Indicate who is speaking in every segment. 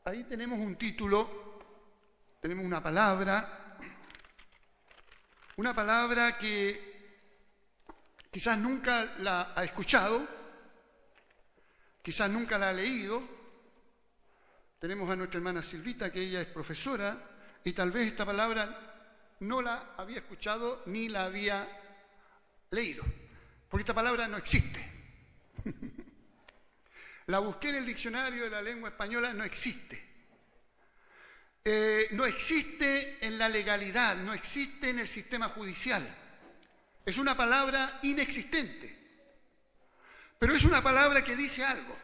Speaker 1: ahí tenemos un título, tenemos una palabra que quizás nunca la ha escuchado, quizás nunca la ha leído. Tenemos a nuestra hermana Silvita, que ella es profesora, y tal vez esta palabra no la había escuchado ni la había leído, porque esta palabra no existe. La busqué en el diccionario de la lengua española, no existe. No existe en la legalidad, no existe en el sistema judicial. Es una palabra inexistente, pero es una palabra que dice algo.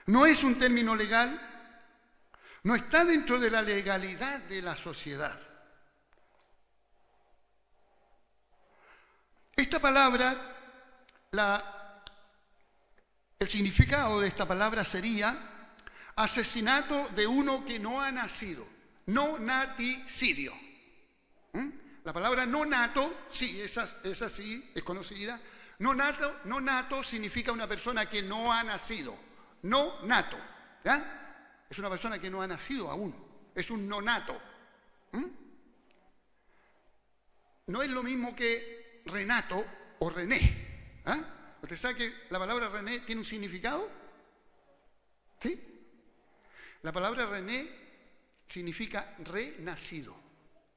Speaker 1: No es un término legal, no está dentro de la legalidad de la sociedad. Esta palabra, el significado de esta palabra sería asesinato de uno que no ha nacido, no naticidio. La palabra no nato, sí, esa sí, es conocida. No nato significa una persona que no ha nacido, no nato, ¿ya? Es una persona que no ha nacido aún, es un nonato. No es lo mismo que Renato o René. ¿Usted sabe que la palabra René tiene un significado? ¿Sí? La palabra René significa renacido.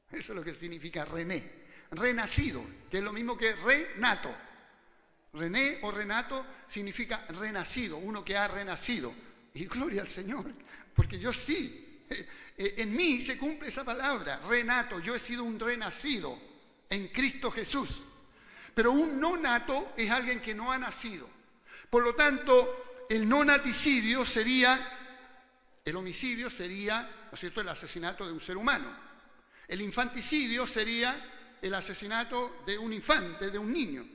Speaker 1: Eso es lo que significa René. Renacido, que es lo mismo que Renato. René o Renato significa renacido, uno que ha renacido. Y gloria al Señor, porque yo sí, en mí se cumple esa palabra, Renato, yo he sido un renacido en Cristo Jesús. Pero un no nato es alguien que no ha nacido. Por lo tanto, el no naticidio sería, el homicidio sería, ¿no es cierto?, el asesinato de un ser humano. El infanticidio sería el asesinato de un infante, de un niño.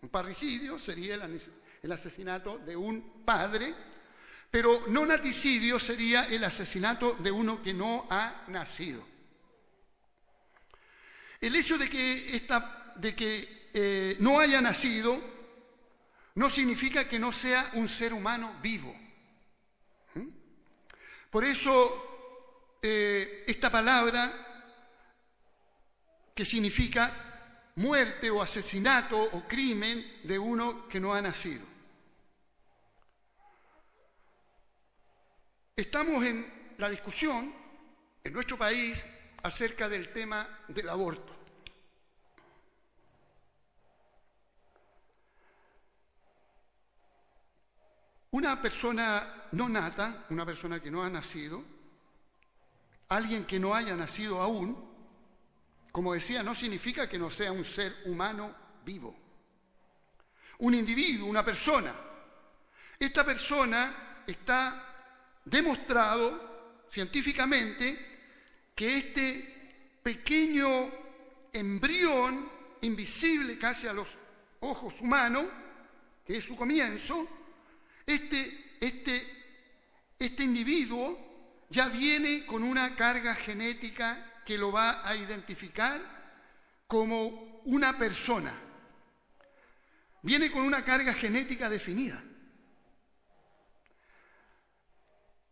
Speaker 1: Un parricidio sería el asesinato de un padre. Pero no naticidio sería el asesinato de uno que no ha nacido. El hecho de que no haya nacido no significa que no sea un ser humano vivo. Por eso esta palabra que significa muerte o asesinato o crimen de uno que no ha nacido. Estamos en la discusión en nuestro país acerca del tema del aborto. Una persona no nata, una persona que no ha nacido, alguien que no haya nacido aún, como decía, no significa que no sea un ser humano vivo. Un individuo, una persona. Esta persona está demostrado científicamente que este pequeño embrión, invisible casi a los ojos humanos, que es su comienzo, este individuo ya viene con una carga genética que lo va a identificar como una persona. Viene con una carga genética definida.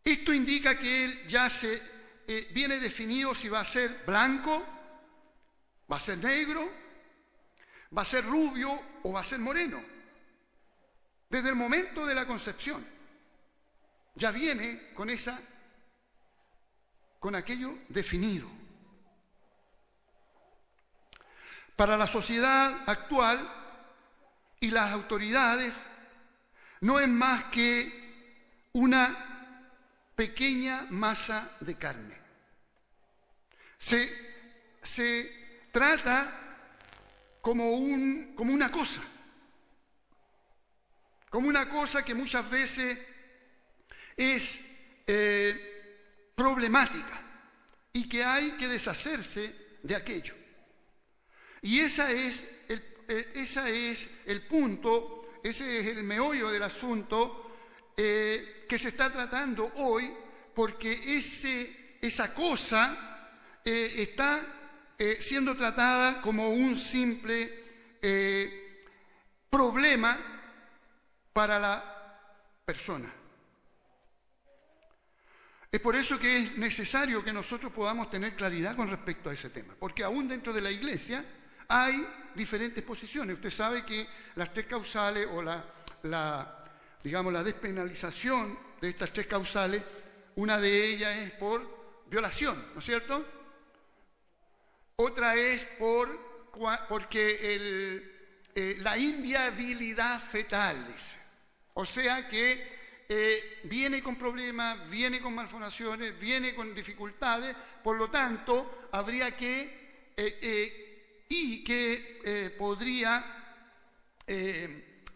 Speaker 1: Esto indica que él ya viene definido si va a ser blanco, va a ser negro, va a ser rubio o va a ser moreno. Desde el momento de la concepción, ya viene con aquello definido. Para la sociedad actual y las autoridades, no es más que una pequeña masa de carne. Se trata como una cosa que muchas veces es problemática y que hay que deshacerse de aquello. Y ese es el punto, ese es el meollo del asunto que se está tratando hoy, porque esa cosa está siendo tratada como un simple problema para la persona. Es por eso que es necesario que nosotros podamos tener claridad con respecto a ese tema, porque aún dentro de la iglesia hay diferentes posiciones. Usted sabe que las tres causales o digamos, la despenalización de estas tres causales, una de ellas es por violación, ¿no es cierto? Otra es porque la inviabilidad fetal, dice. O sea que viene con problemas, viene con malformaciones, viene con dificultades, por lo tanto, habría que, podría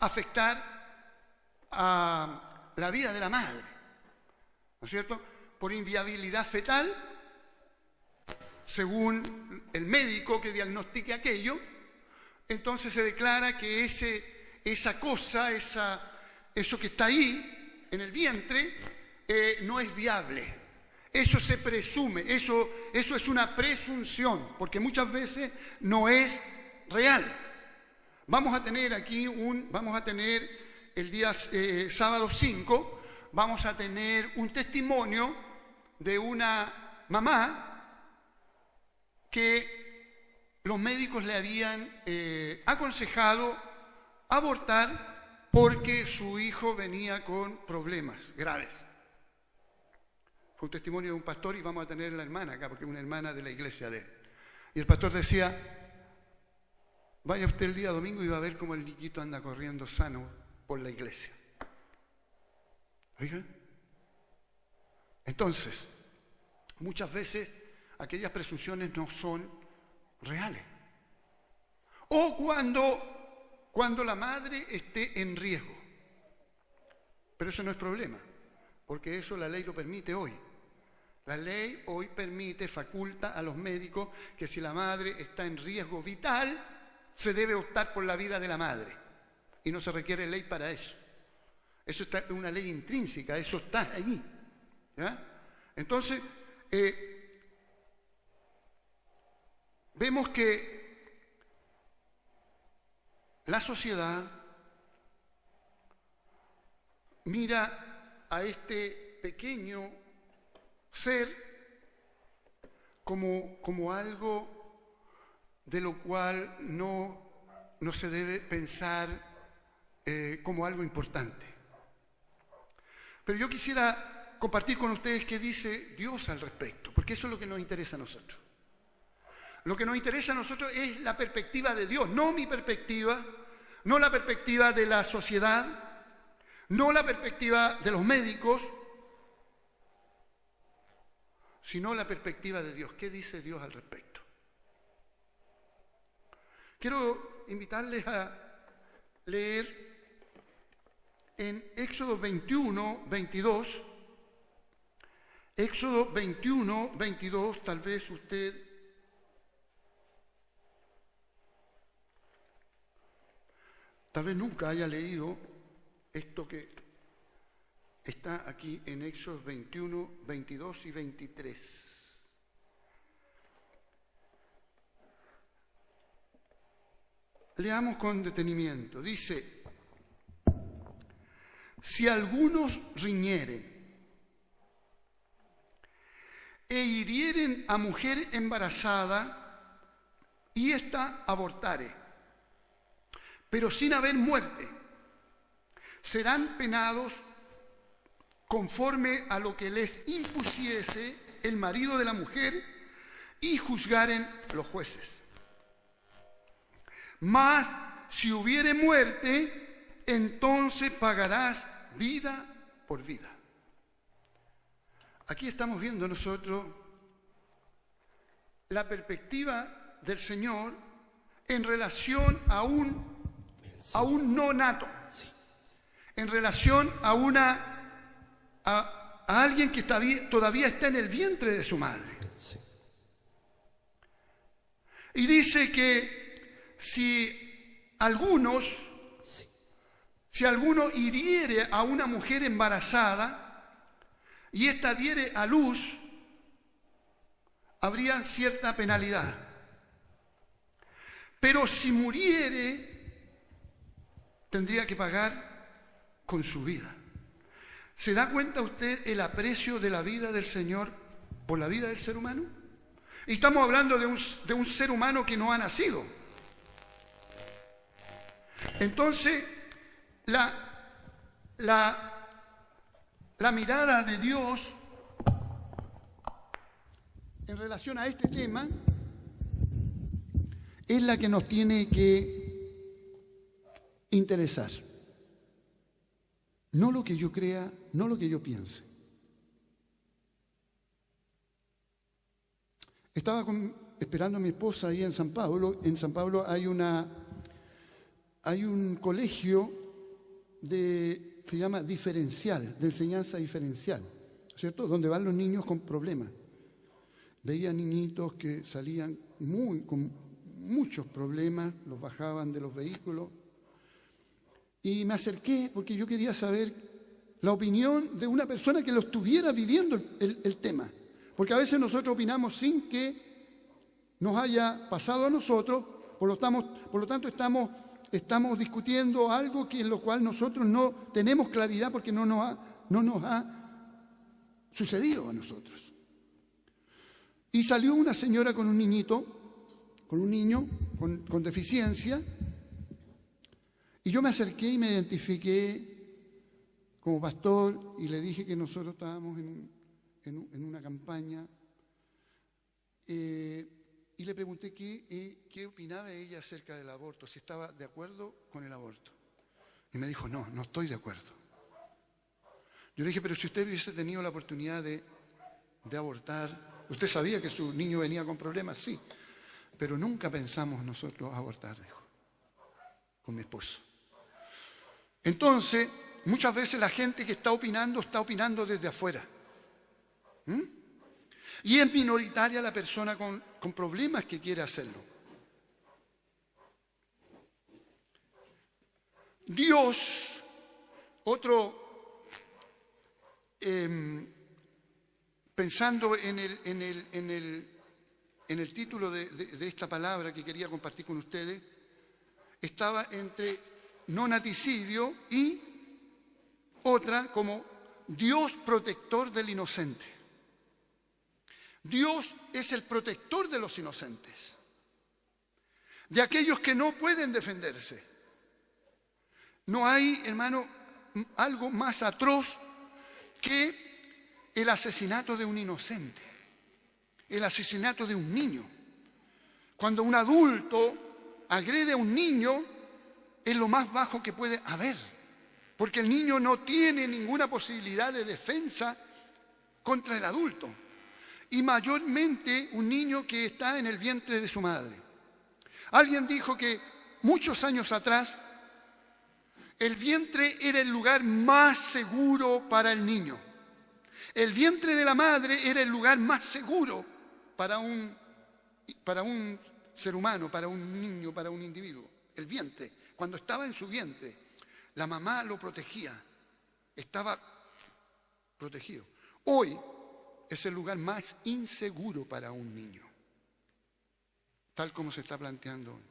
Speaker 1: afectar a la vida de la madre, ¿no es cierto? Por inviabilidad fetal, según el médico que diagnostique aquello, entonces se declara que esa cosa, eso que está ahí, en el vientre, no es viable. Eso se presume, eso es una presunción, porque muchas veces no es real. Vamos a tener el día sábado 5, vamos a tener un testimonio de una mamá que los médicos le habían aconsejado abortar porque su hijo venía con problemas graves. Fue un testimonio de un pastor y vamos a tener la hermana acá, porque es una hermana de la iglesia de él. Y el pastor decía, vaya usted el día domingo y va a ver cómo el niñito anda corriendo sano por la iglesia. ¿Oigan? Entonces, muchas veces aquellas presunciones no son reales. O cuando la madre esté en riesgo. Pero eso no es problema, porque eso la ley lo permite hoy. La ley hoy faculta a los médicos que si la madre está en riesgo vital, se debe optar por la vida de la madre. Y no se requiere ley para eso. Eso está en una ley intrínseca, eso está allí. ¿Ya? Entonces, vemos que la sociedad mira a este pequeño ser como algo de lo cual no se debe pensar como algo importante. Pero yo quisiera compartir con ustedes qué dice Dios al respecto, porque eso es lo que nos interesa a nosotros. Lo que nos interesa a nosotros es la perspectiva de Dios, no mi perspectiva, no la perspectiva de la sociedad, no la perspectiva de los médicos, sino la perspectiva de Dios. ¿Qué dice Dios al respecto? Quiero invitarles a leer en Éxodo 21, 22. Éxodo 21, 22, tal vez usted nunca haya leído esto que está aquí en Éxodo 21, 22 y 23. Leamos con detenimiento. Dice, si algunos riñeren e hirieren a mujer embarazada y ésta abortare, pero sin haber muerte, serán penados conforme a lo que les impusiese el marido de la mujer y juzgaren los jueces. Mas si hubiere muerte, entonces pagarás vida por vida. Aquí estamos viendo nosotros la perspectiva del Señor en relación a un no nato, en relación a alguien que todavía está en el vientre de su madre. Y dice que si alguno hiriere a una mujer embarazada y ésta diere a luz, habría cierta penalidad. Pero si muriere, tendría que pagar con su vida. ¿Se da cuenta usted el aprecio de la vida del Señor por la vida del ser humano? Y estamos hablando de un ser humano que no ha nacido. Entonces, la mirada de Dios en relación a este tema es la que nos tiene que interesar. No lo que yo crea, no lo que yo piense. Estaba esperando a mi esposa ahí en San Pablo. En San Pablo hay un colegio se llama diferencial, de enseñanza diferencial, ¿cierto? Donde van los niños con problemas. Veía niñitos que salían con muchos problemas, los bajaban de los vehículos. Y me acerqué porque yo quería saber la opinión de una persona que lo estuviera viviendo el tema. Porque a veces nosotros opinamos sin que nos haya pasado a nosotros, por lo tanto estamos discutiendo algo en lo cual nosotros no tenemos claridad porque no nos ha sucedido a nosotros. Y salió una señora con un niño con deficiencia, y yo me acerqué y me identifiqué como pastor y le dije que nosotros estábamos en una campaña y le pregunté qué opinaba ella acerca del aborto, si estaba de acuerdo con el aborto. Y me dijo, no estoy de acuerdo. Yo le dije, pero si usted hubiese tenido la oportunidad de abortar, ¿usted sabía que su niño venía con problemas? Sí, pero nunca pensamos nosotros abortar, dijo, con mi esposo. Entonces, muchas veces la gente que está opinando desde afuera. Y es minoritaria la persona con problemas que quiere hacerlo. Dios, pensando en el título de esta palabra que quería compartir con ustedes, estaba entre no naticidio y otra como Dios protector del inocente. Dios es el protector de los inocentes, de aquellos que no pueden defenderse. No hay, hermano, algo más atroz que el asesinato de un inocente, el asesinato de un niño. Cuando un adulto agrede a un niño, es lo más bajo que puede haber, porque el niño no tiene ninguna posibilidad de defensa contra el adulto, y mayormente un niño que está en el vientre de su madre. Alguien dijo que muchos años atrás el vientre era el lugar más seguro para el niño. El vientre de la madre era el lugar más seguro para un ser humano, para un niño, para un individuo. El vientre. Cuando estaba en su vientre, la mamá lo protegía, estaba protegido. Hoy es el lugar más inseguro para un niño, tal como se está planteando hoy.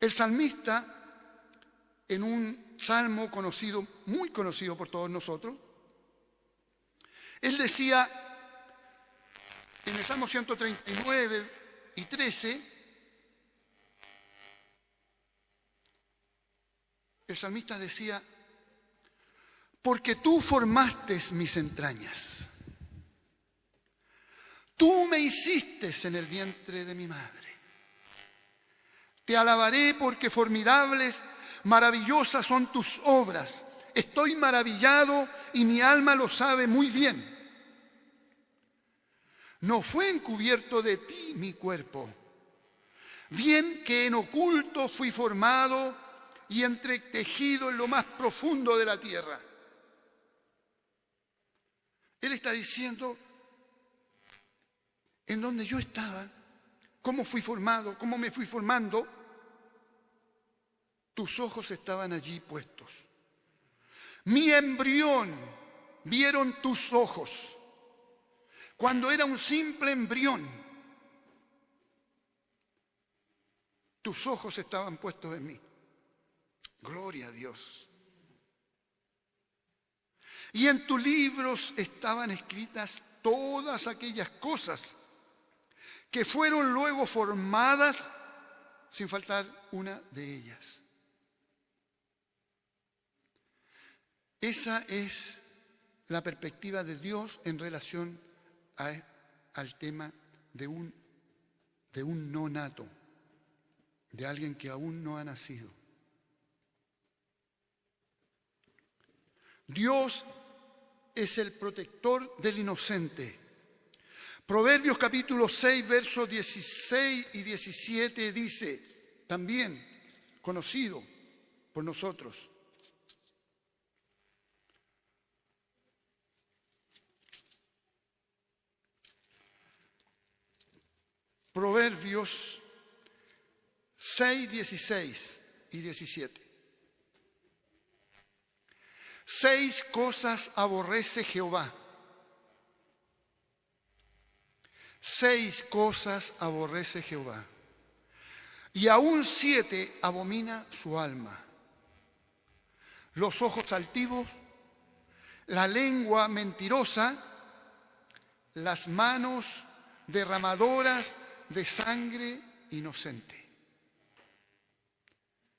Speaker 1: El salmista, en un salmo conocido, muy conocido por todos nosotros, él decía, en el Salmo 139 y 13, el salmista decía, porque tú formaste mis entrañas, tú me hiciste en el vientre de mi madre. Te alabaré porque formidables, maravillosas son tus obras. Estoy maravillado y mi alma lo sabe muy bien. No fue encubierto de ti mi cuerpo, bien que en oculto fui formado y entretejido en lo más profundo de la tierra. Él está diciendo, en donde yo estaba, cómo fui formado, cómo me fui formando, tus ojos estaban allí puestos. Mi embrión vieron tus ojos. Cuando era un simple embrión, tus ojos estaban puestos en mí. Gloria a Dios. Y en tus libros estaban escritas todas aquellas cosas que fueron luego formadas sin faltar una de ellas. Esa es la perspectiva de Dios en relación al tema de un no nato, de alguien que aún no ha nacido. Dios es el protector del inocente. Proverbios capítulo 6, versos 16 y 17 dice, también conocido por nosotros: Proverbios 6, 16 y 17. 6 cosas aborrece Jehová. 6 cosas aborrece Jehová. Y aún 7 abomina su alma: los ojos altivos, la lengua mentirosa, las manos derramadoras de sangre inocente.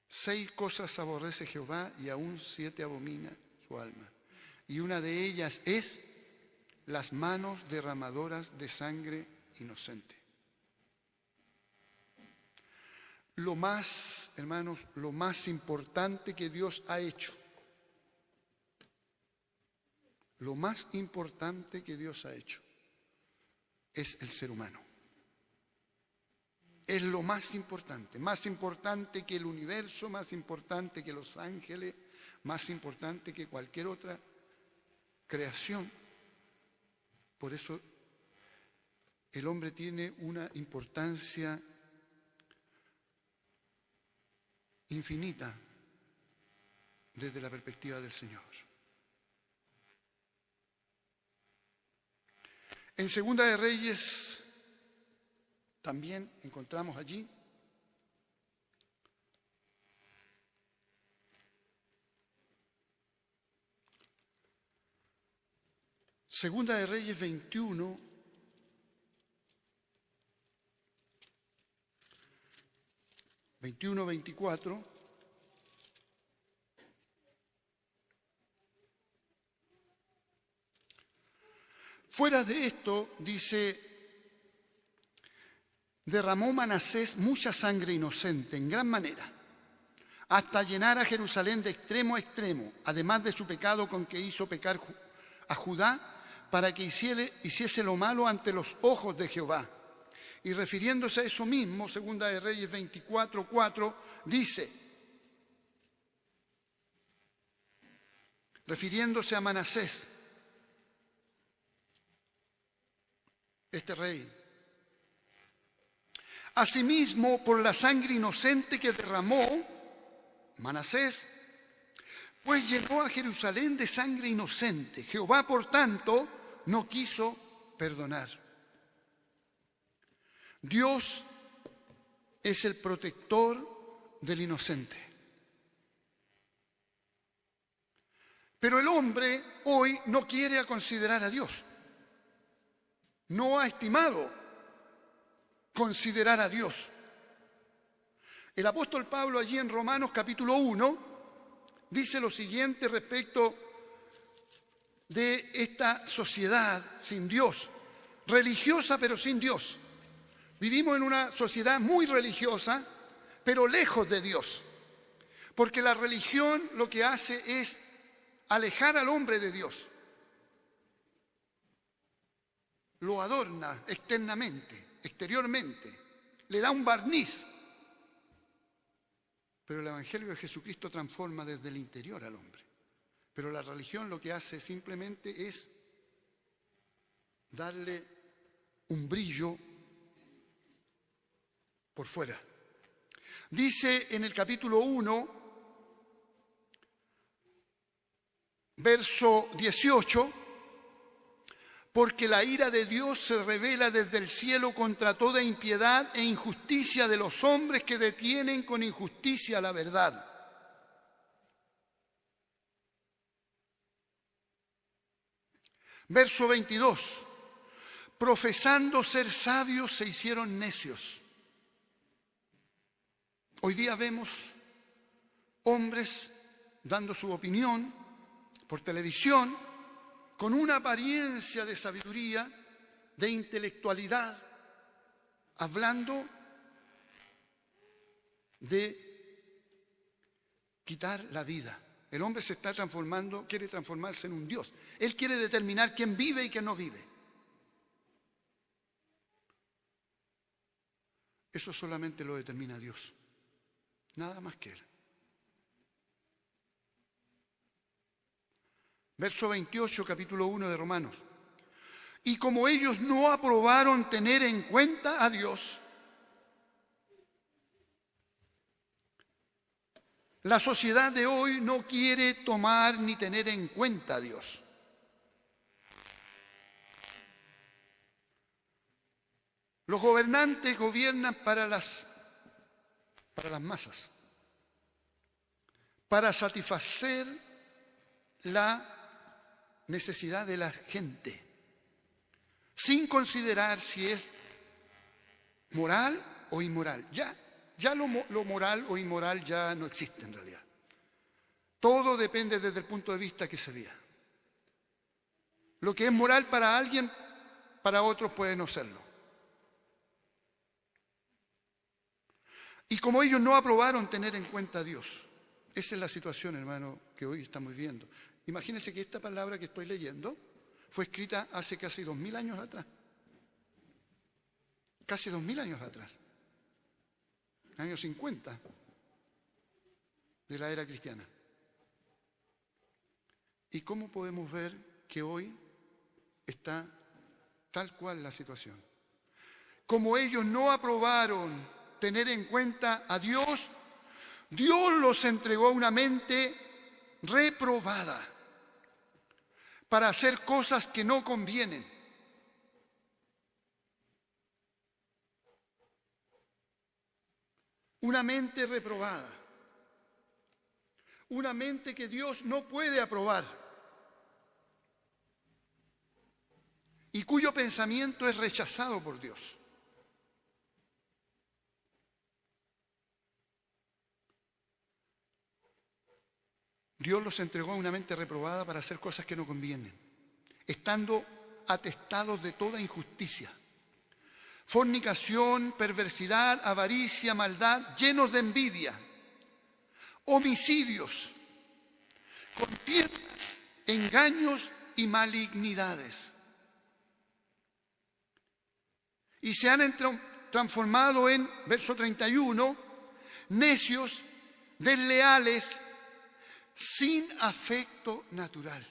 Speaker 1: 6 cosas aborrece Jehová y aún 7 abomina su alma. Y una de ellas es las manos derramadoras de sangre inocente. Lo más, hermanos, lo más importante que Dios ha hecho, lo más importante que Dios ha hecho es el ser humano. Es lo más importante que el universo, más importante que los ángeles, más importante que cualquier otra creación. Por eso el hombre tiene una importancia infinita desde la perspectiva del Señor. En Segunda de Reyes también encontramos allí Segunda de Reyes 21, ...21, 24... Fuera de esto, dice, derramó Manasés mucha sangre inocente en gran manera, hasta llenar a Jerusalén de extremo a extremo, además de su pecado con que hizo pecar a Judá, para que hiciese lo malo ante los ojos de Jehová. Y refiriéndose a eso mismo, Segunda de Reyes 24, 4, dice, refiriéndose a Manasés, este rey: asimismo, por la sangre inocente que derramó Manasés, pues llenó a Jerusalén de sangre inocente. Jehová, por tanto, no quiso perdonar. Dios es el protector del inocente. Pero el hombre hoy no quiere considerar a Dios. No ha estimado considerar a Dios. El apóstol Pablo allí en Romanos capítulo 1 dice lo siguiente respecto de esta sociedad sin Dios, religiosa pero sin Dios. Vivimos en una sociedad muy religiosa, pero lejos de Dios, porque la religión lo que hace es alejar al hombre de Dios. Lo adorna externamente, exteriormente, le da un barniz. Pero el Evangelio de Jesucristo transforma desde el interior al hombre. Pero la religión lo que hace simplemente es darle un brillo por fuera. Dice en el capítulo 1, verso 18, porque la ira de Dios se revela desde el cielo contra toda impiedad e injusticia de los hombres que detienen con injusticia la verdad. Verso 22. Profesando ser sabios se hicieron necios. Hoy día vemos hombres dando su opinión por televisión con una apariencia de sabiduría, de intelectualidad, hablando de quitar la vida. El hombre se está transformando, quiere transformarse en un Dios. Él quiere determinar quién vive y quién no vive. Eso solamente lo determina Dios. Nada más que Él. Verso 28, capítulo 1 de Romanos. Y como ellos no aprobaron tener en cuenta a Dios, la sociedad de hoy no quiere tomar ni tener en cuenta a Dios. Los gobernantes gobiernan para las masas, para satisfacer la necesidad de la gente, sin considerar si es moral o inmoral. Ya lo moral o inmoral ya no existe en realidad. Todo depende desde el punto de vista que se vea. Lo que es moral para alguien, para otros puede no serlo. Y como ellos no aprobaron tener en cuenta a Dios, esa es la situación, hermano, que hoy estamos viendo. Imagínense que esta palabra que estoy leyendo fue escrita hace casi 2000 años atrás. Casi 2000 años atrás. Años 50 de la era cristiana. ¿Y cómo podemos ver que hoy está tal cual la situación? Como ellos no aprobaron tener en cuenta a Dios, Dios los entregó a una mente reprobada para hacer cosas que no convienen. Una mente reprobada. Una mente que Dios no puede aprobar. Y cuyo pensamiento es rechazado por Dios. Dios los entregó a una mente reprobada para hacer cosas que no convienen, estando atestados de toda injusticia, fornicación, perversidad, avaricia, maldad, llenos de envidia, homicidios, contiendas, engaños y malignidades. Y se han transformado en, verso 31, necios, desleales, sin afecto natural.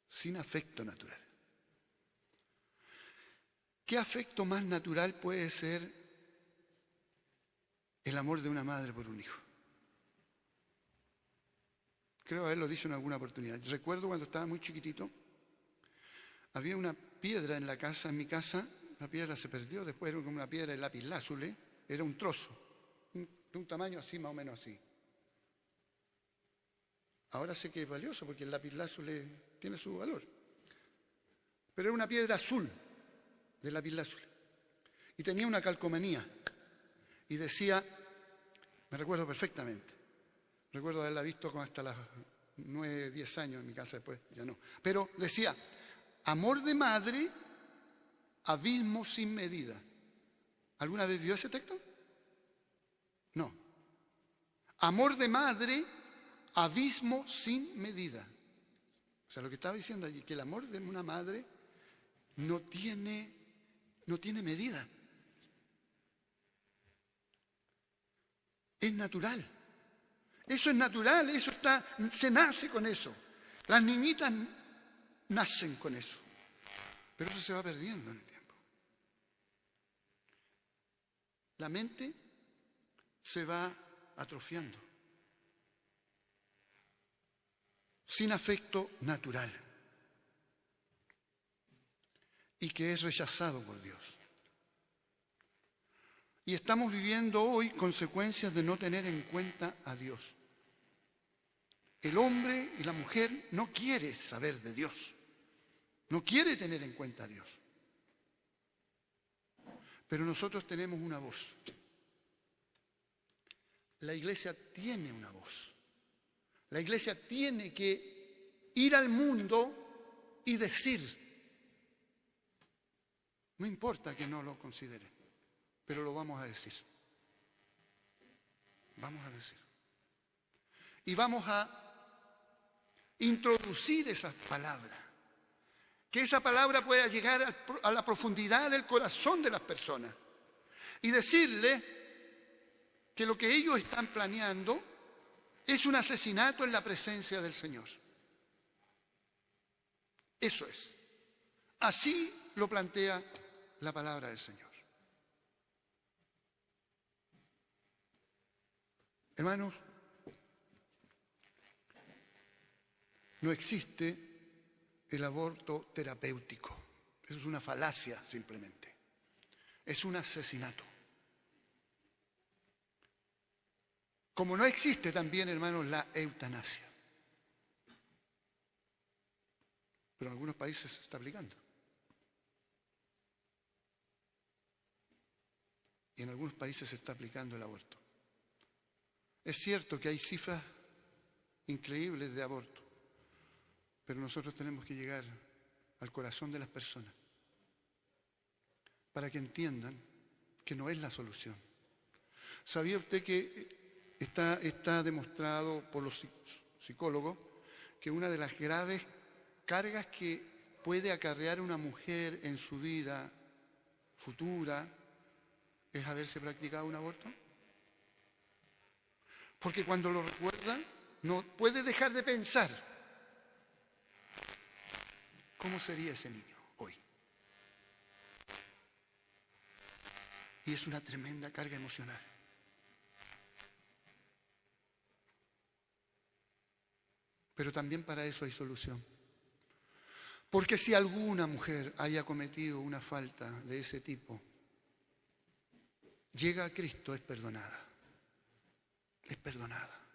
Speaker 1: Sin afecto natural. ¿Qué afecto más natural puede ser el amor de una madre por un hijo? Creo haberlo dicho en alguna oportunidad. Recuerdo cuando estaba muy chiquitito, había una piedra en la casa, en mi casa. La piedra se perdió, después era como una piedra de lapislázuli, era un trozo, de un tamaño así, más o menos así. Ahora sé que es valioso porque el lapislázuli tiene su valor. Pero era una piedra azul de lapislázuli. Y tenía una calcomanía. Y decía, me recuerdo perfectamente, recuerdo haberla visto como hasta las 9, 10 años en mi casa, después ya no. Pero decía, amor de madre, abismo sin medida. ¿Alguna vez vio ese texto? No. Amor de madre, abismo sin medida. O sea, lo que estaba diciendo allí, que el amor de una madre no tiene medida. Es natural. Eso es natural, se nace con eso. Las niñitas nacen con eso. Pero eso se va perdiendo en el tiempo. La mente se va atrofiando. Sin afecto natural. Y que es rechazado por Dios. Y estamos viviendo hoy consecuencias de no tener en cuenta a Dios. El hombre y la mujer no quiere saber de Dios. No quiere tener en cuenta a Dios. Pero nosotros tenemos una voz. La iglesia tiene una voz. La iglesia tiene que ir al mundo y decir. No importa que no lo consideren, pero lo vamos a decir. Vamos a decir. Y vamos a introducir esas palabras. Que esa palabra pueda llegar a la profundidad del corazón de las personas. Y decirle que lo que ellos están planeando es un asesinato en la presencia del Señor. Eso es. Así lo plantea la palabra del Señor. Hermanos, no existe el aborto terapéutico. Eso es una falacia simplemente. Es un asesinato. Como no existe también, hermanos, la eutanasia. Pero en algunos países se está aplicando. Y en algunos países se está aplicando el aborto. Es cierto que hay cifras increíbles de aborto, pero nosotros tenemos que llegar al corazón de las personas para que entiendan que no es la solución. ¿Sabía usted que está demostrado por los psicólogos que una de las graves cargas que puede acarrear una mujer en su vida futura es haberse practicado un aborto? Porque cuando lo recuerda, no puede dejar de pensar cómo sería ese niño hoy. Y es una tremenda carga emocional. Pero también para eso hay solución. Porque si alguna mujer haya cometido una falta de ese tipo, llega a Cristo, es perdonada. Es perdonada.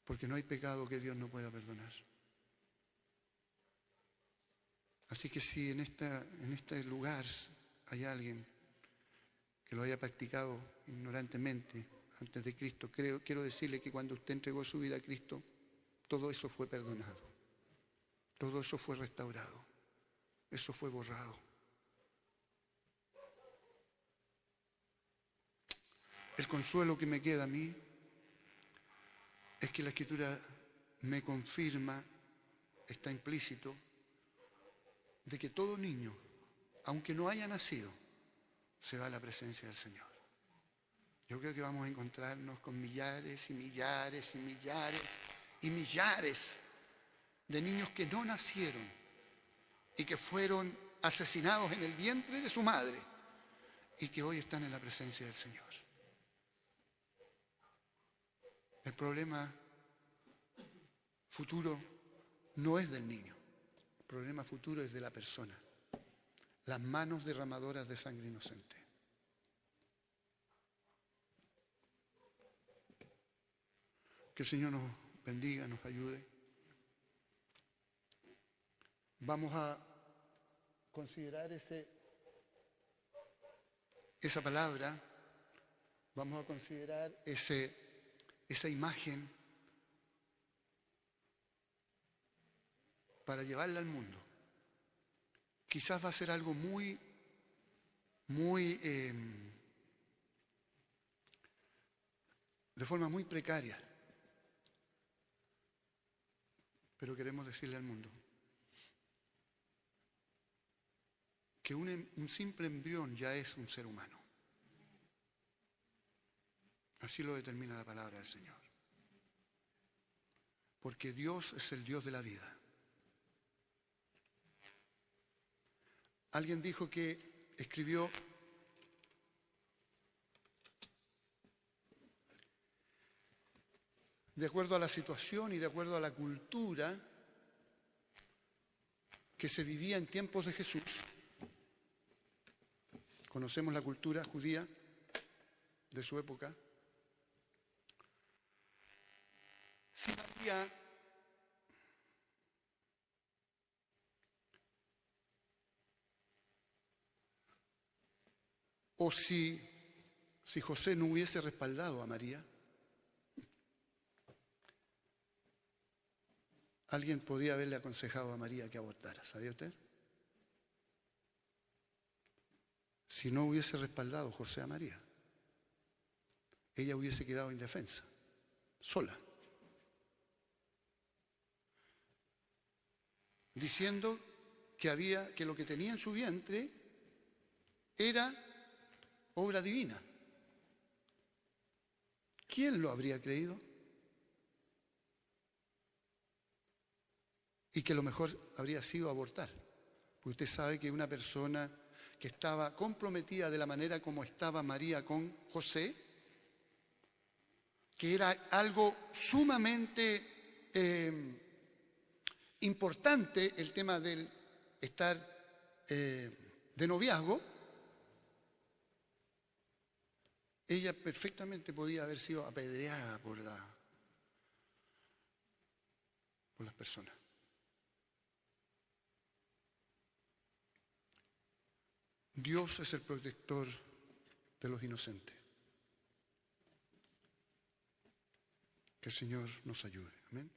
Speaker 1: Porque no hay pecado que Dios no pueda perdonar. Así que si en este lugar hay alguien que lo haya practicado ignorantemente antes de Cristo, quiero decirle que cuando usted entregó su vida a Cristo, todo eso fue perdonado. Todo eso fue restaurado. Eso fue borrado. El consuelo que me queda a mí es que la Escritura me confirma, está implícito, de que todo niño, aunque no haya nacido, se va a la presencia del Señor. Yo creo que vamos a encontrarnos con millares y millares y millares y millares de niños que no nacieron y que fueron asesinados en el vientre de su madre y que hoy están en la presencia del Señor. El problema futuro no es del niño, el problema futuro es de la persona, las manos derramadoras de sangre inocente. Que el Señor nos bendiga, nos ayude. Vamos a considerar esa palabra, vamos a considerar esa imagen para llevarla al mundo. Quizás va a ser algo muy de forma muy precaria, pero queremos decirle al mundo que un simple embrión ya es un ser humano. Así lo determina la palabra del Señor. Porque Dios es el Dios de la vida. Alguien dijo que escribió: de acuerdo a la situación y de acuerdo a la cultura, que se vivía en tiempos de Jesús. Conocemos la cultura judía de su época. Si María o si José no hubiese respaldado a María, alguien podría haberle aconsejado a María que abortara, ¿sabía usted? Si no hubiese respaldado José a María, ella hubiese quedado indefensa, sola, diciendo que lo que tenía en su vientre era obra divina. ¿Quién lo habría creído? Y que lo mejor habría sido abortar. Porque usted sabe que una persona que estaba comprometida de la manera como estaba María con José, que era algo sumamente importante el tema del estar de noviazgo, ella perfectamente podía haber sido apedreada por las personas. Dios es el protector de los inocentes. Que el Señor nos ayude. Amén.